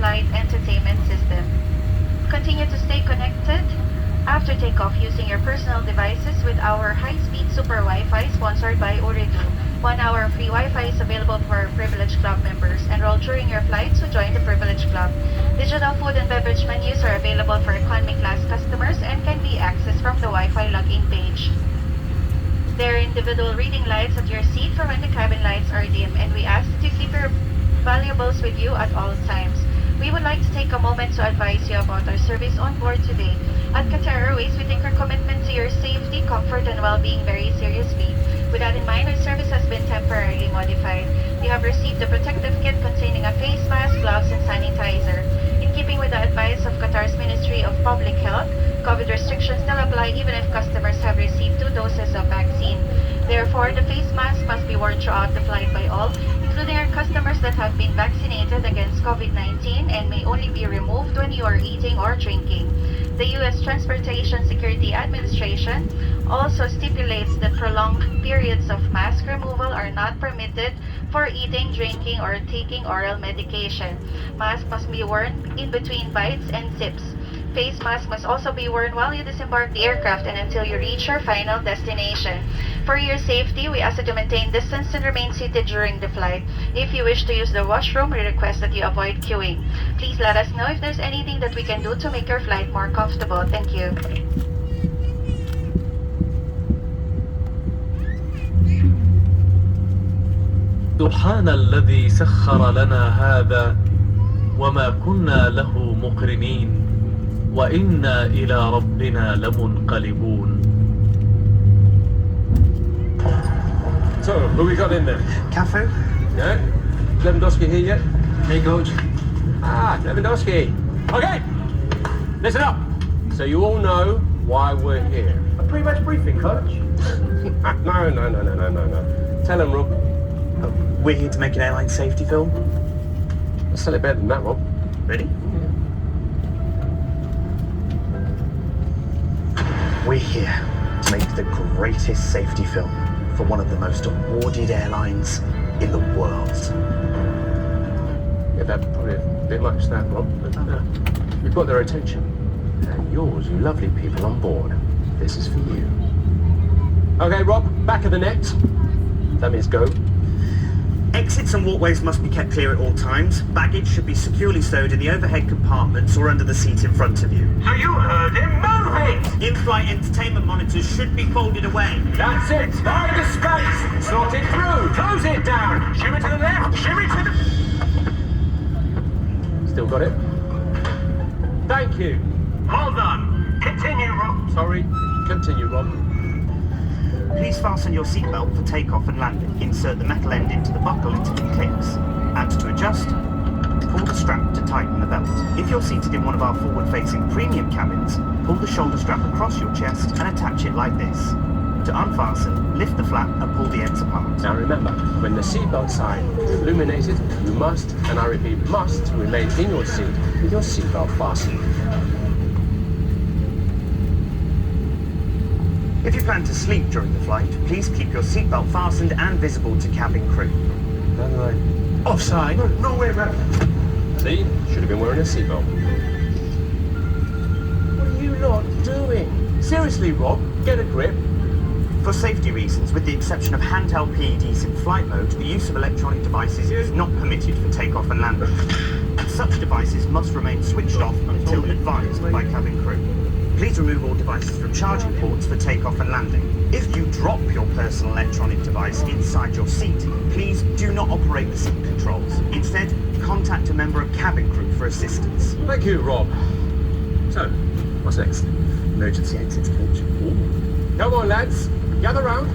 in-flight entertainment system. Continue to stay connected after takeoff using your personal devices with our high-speed super Wi-Fi sponsored by Ooredoo. 1 hour free Wi-Fi is available for Privilege Club members. Enroll during your flight to join the Privilege Club. Digital food and beverage menus are available for economy class customers and can be accessed from the Wi-Fi login page. There are individual reading lights at your seat for when the cabin lights are dim, and we ask that you keep your valuables with you at all times. We would like to take a moment to advise you about our service on board today. At Qatar Airways, we take our commitment to your safety, comfort, and well-being very seriously. With that in mind, our service has been temporarily modified. You have received a protective kit containing a face mask, gloves, and sanitizer. In keeping with the advice of Qatar's Ministry of Public Health, COVID restrictions still apply even if customers have received 2 doses of vaccine. Therefore, the face mask must be worn throughout the flight by all, including our customers that have been vaccinated against COVID-19 and may only be removed when you are eating or drinking. The U.S. Transportation Security Administration also stipulates that prolonged periods of mask removal are not permitted for eating, drinking, or taking oral medication. Mask must be worn in between bites and sips. Face mask must also be worn while you disembark the aircraft and until you reach your final destination. For your safety, we ask that you maintain distance and remain seated during the flight. If you wish to use the washroom, we request that you avoid queuing. Please let us know if there's anything that we can do to make your flight more comfortable. Thank you. سبحان الذي سخر لنا هذا وما كنا له مقرنين وإنا إلى ربنا لمنقلبون. So, who we got in there? Cafu? Yeah? Lewandowski here yet? Hey, Coach. Ah, Lewandowski. Okay, listen up. So you all know why we're here. A pre-match briefing, Coach. No. Tell him, Rob. We're here to make an airline safety film. I'll sell it better than that, Rob. Ready? We're here to make the greatest safety film for one of the most awarded airlines in the world. Yeah, that's probably a bit much, that, Rob. But we've got their attention. And yours, you lovely people on board. This is for you. Okay, Rob, back of the net. That means go. Exits and walkways must be kept clear at all times. Baggage should be securely stowed in the overhead compartments or under the seat in front of you. So you heard him, move it! In-flight entertainment monitors should be folded away. That's it! Find the space! Sort it through! Close it down! Shimmy to the left! Shimmy to the... Still got it? Thank you! Well done! Continue, Rob. Sorry, continue, Rob. Please fasten your seatbelt for takeoff and landing. Insert the metal end into the buckle until it clicks. And to adjust, pull the strap to tighten the belt. If you're seated in one of our forward-facing premium cabins, pull the shoulder strap across your chest and attach it like this. To unfasten, lift the flap and pull the ends apart. Now remember, when the seatbelt sign is illuminated, you must, and I repeat must, remain in your seat with your seatbelt fastened. If you plan to sleep during the flight, please keep your seatbelt fastened and visible to cabin crew. No. Offside. No way, man. See? Should have been wearing a seatbelt. What are you lot doing? Seriously, Rob, get a grip. For safety reasons, with the exception of handheld PEDs in flight mode, the use of electronic devices is not permitted for takeoff and landing. Such devices must remain switched off until advised by cabin crew. Please remove all devices from charging ports for takeoff and landing. If you drop your personal electronic device inside your seat, please do not operate the seat controls. Instead, contact a member of cabin crew for assistance. Thank you, Rob. So, what's next? Emergency exits, Coach. Come on, lads. Gather round.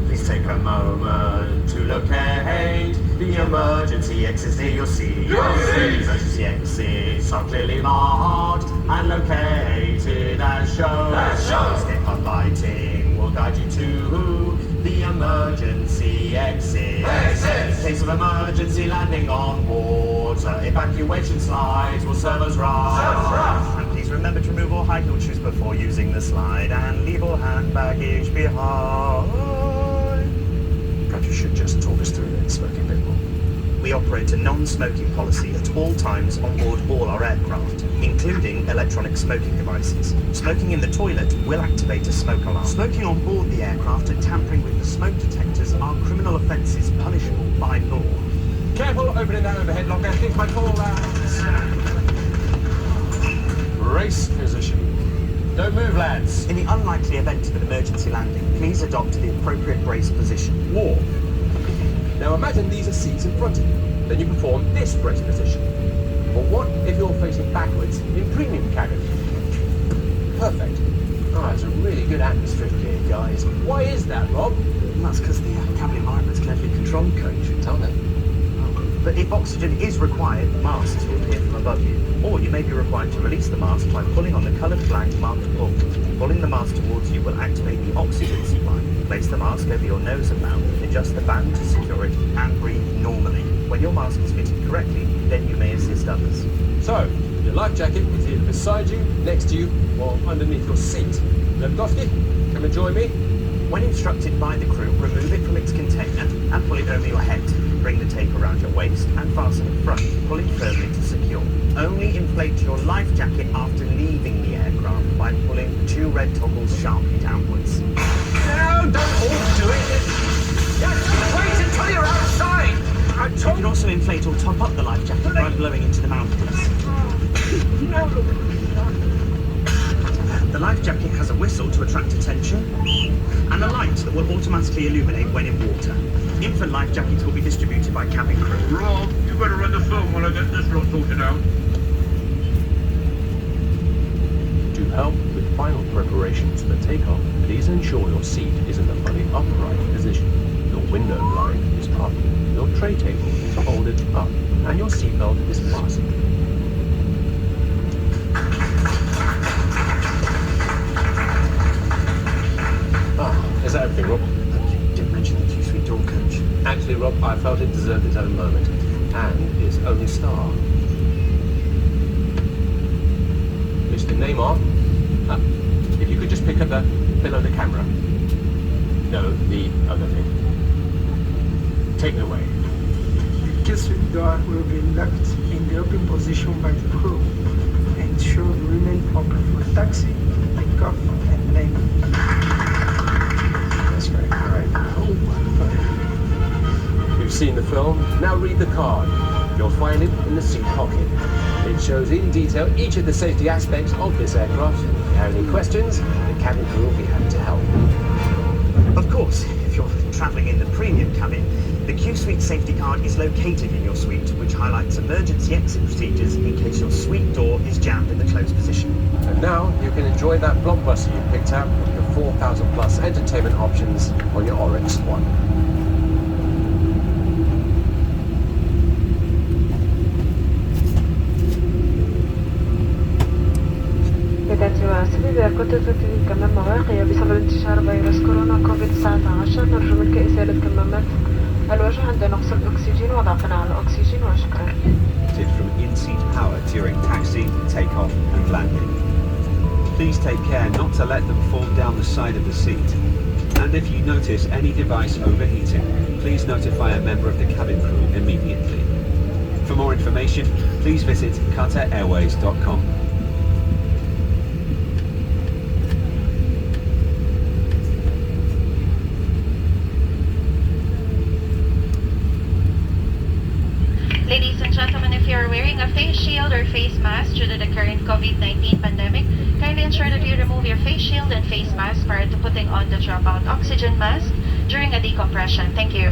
Please take a moment to locate the emergency exits near your seat. Emergency exits are clearly marked and located as shown. Step on lighting will guide you to the emergency exit. In case of emergency landing on board, evacuation slides will serve as raft. And please remember to remove all high-heel shoes before using the slide and leave all hand baggage behind. Perhaps you should just talk us through this, working a bit more. we operate a non-smoking policy at all times on board all our aircraft, including electronic smoking devices. Smoking in the toilet will activate a smoke alarm. Smoking on board the aircraft and tampering with the smoke detectors are criminal offences punishable by law. Careful opening that overhead locker. Things might fall out. Brace position. Don't move, lads. In the unlikely event of an emergency landing, please adopt the appropriate brace position. War. Now imagine these are seats in front of you. Then you perform this brace position. But what if you're facing backwards in premium cabin? Perfect. Ah, it's a really good atmosphere here, guys. Why is that, Rob? That's because the cabin environment's carefully controlled, coach. Tell me. But if oxygen is required, masks will appear from above you. Or you may be required to release the mask by pulling on the coloured flag marked pull. Pulling the mask towards you will activate the oxygen supply. Place the mask over your nose and mouth, adjust the band to secure it, and breathe normally. When your mask is fitted correctly, then you may assist others. So, your life jacket is either beside you, next to you, or underneath your seat. Lewandowski, come and join me. When instructed by the crew, remove it from its container and pull it over your head. Bring the tape around your waist and fasten it front, pulling firmly to secure. Only inflate your life jacket after leaving the aircraft by pulling 2 red toggles sharply downwards. No, don't all do it. Just wait until you're outside. You can also inflate or top up the life jacket by blowing into the mouthpiece. The life jacket has a whistle to attract attention and a light that will automatically illuminate when in water. Infant life jackets will be distributed by cabin crew. Rob, you better run the film while I get this lot sorted out. To help with final preparations for takeoff, please ensure your seat is in the fully upright position. Your window blind is up, your tray table is folded up, and your seatbelt is fastened. Is that everything, Rob? You didn't mention the Q-Suite door, coach. Actually, Rob, I felt it deserved its own moment. And its only star. Mr. Neymar, if you could just pick up the below the camera. No, the other thing. Take it away. The Q-Suite door will be locked in the open position by the crew and should remain open for taxi, takeoff, and landing. That's right. Oh my God. You've seen the film, now read the card. You'll find it in the seat pocket. It shows in detail each of the safety aspects of this aircraft. If you have any questions, the cabin crew will be happy to help. Of course, if you're travelling in the premium cabin, the Q-Suite safety card is located in your suite, which highlights emergency exit procedures in case your suite door is jammed in the closed position. And now you can enjoy that blockbuster you picked out with the 4,000 plus entertainment options on your Oryx One. سيداتي وسيدي كنت ترتدي كمامة واقية بسبب انتشار فيروس كورونا كوفيد-19. نرجو منك إزالة كمامات الوجه عند نقص الأكسجين وضع على الأكسجين وشكرا. From in-seat power during taxi, takeoff and landing. Please take care not to let them fall down the side of the seat. And if you notice any device overheating, please notify a member of the cabin crew immediately. For more information, please visit QatarAirways.com. Ladies and gentlemen, if you are wearing a face shield or face mask due to the current COVID-19 pandemic, kindly ensure that you remove your face shield and face mask prior to putting on the dropout oxygen mask during a decompression. Thank you.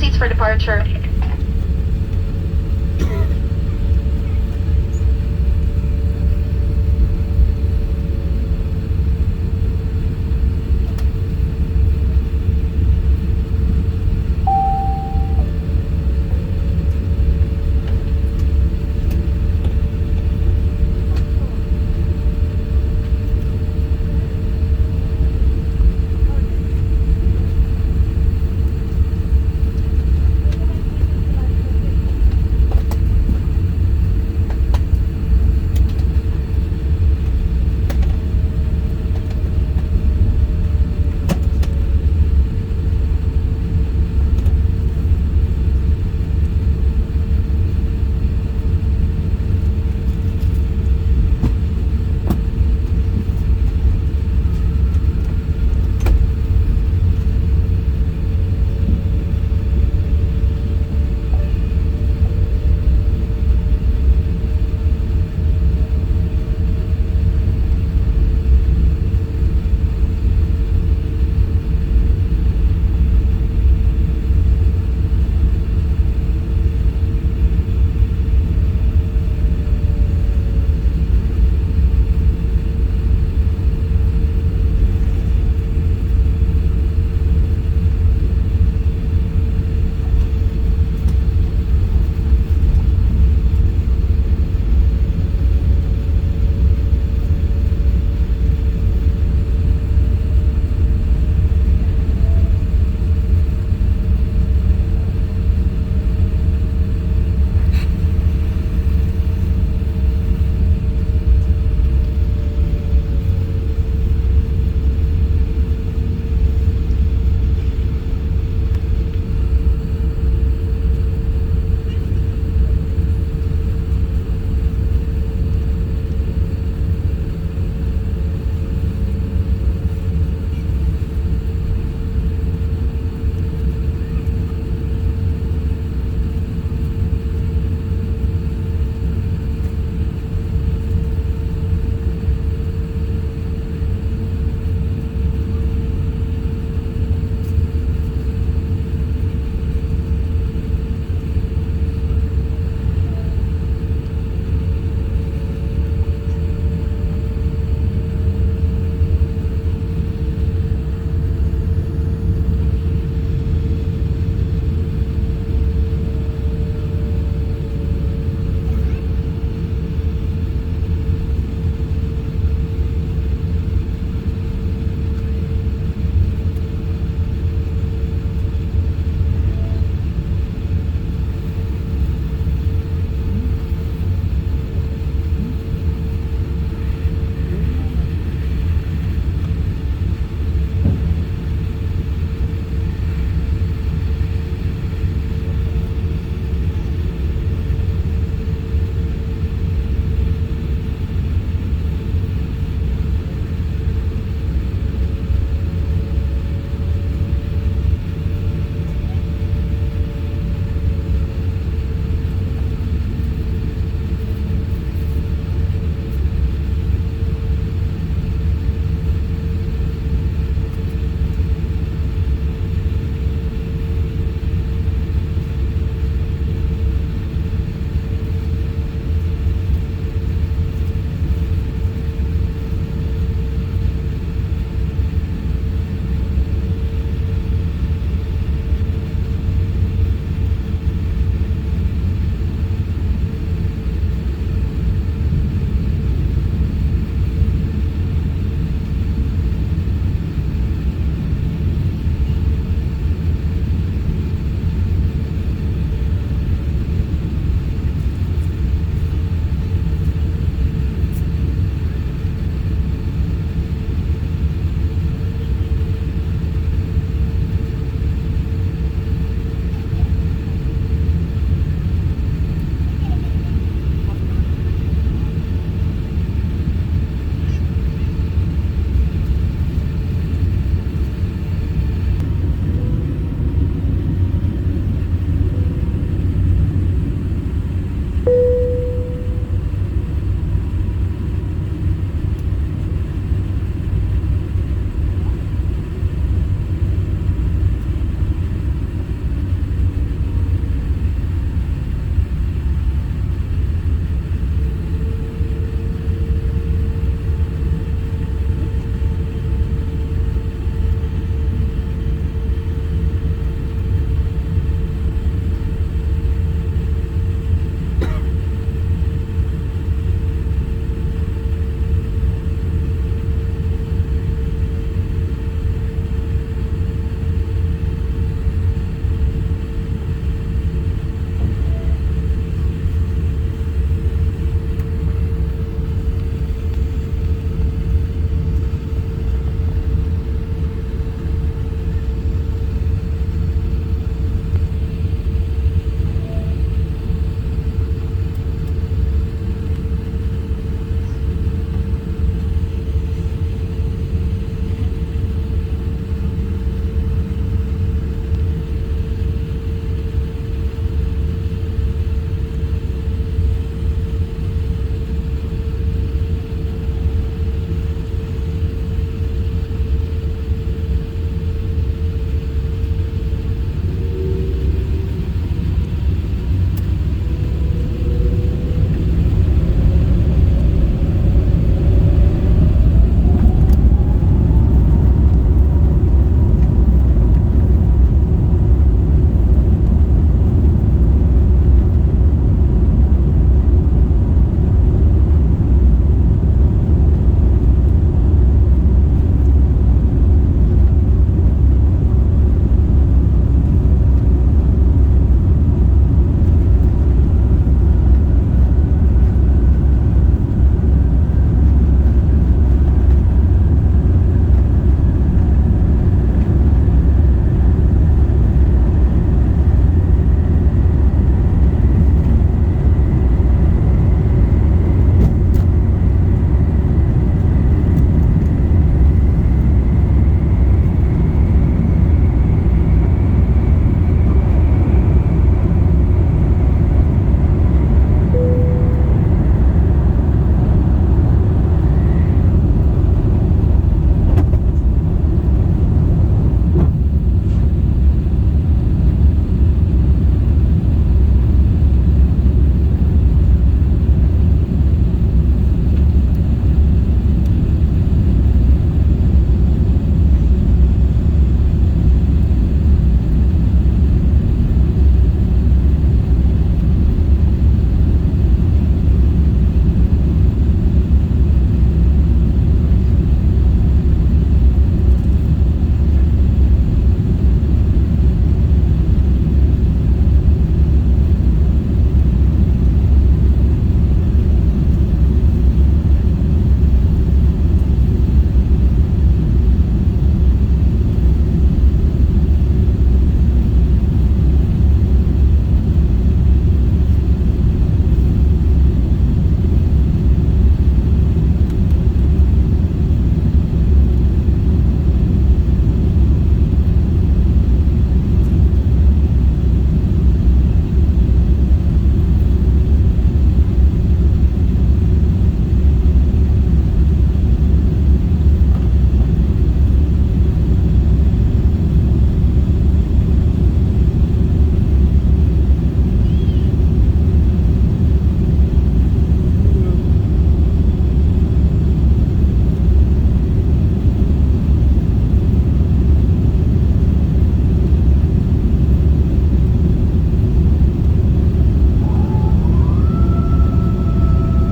seats for departure.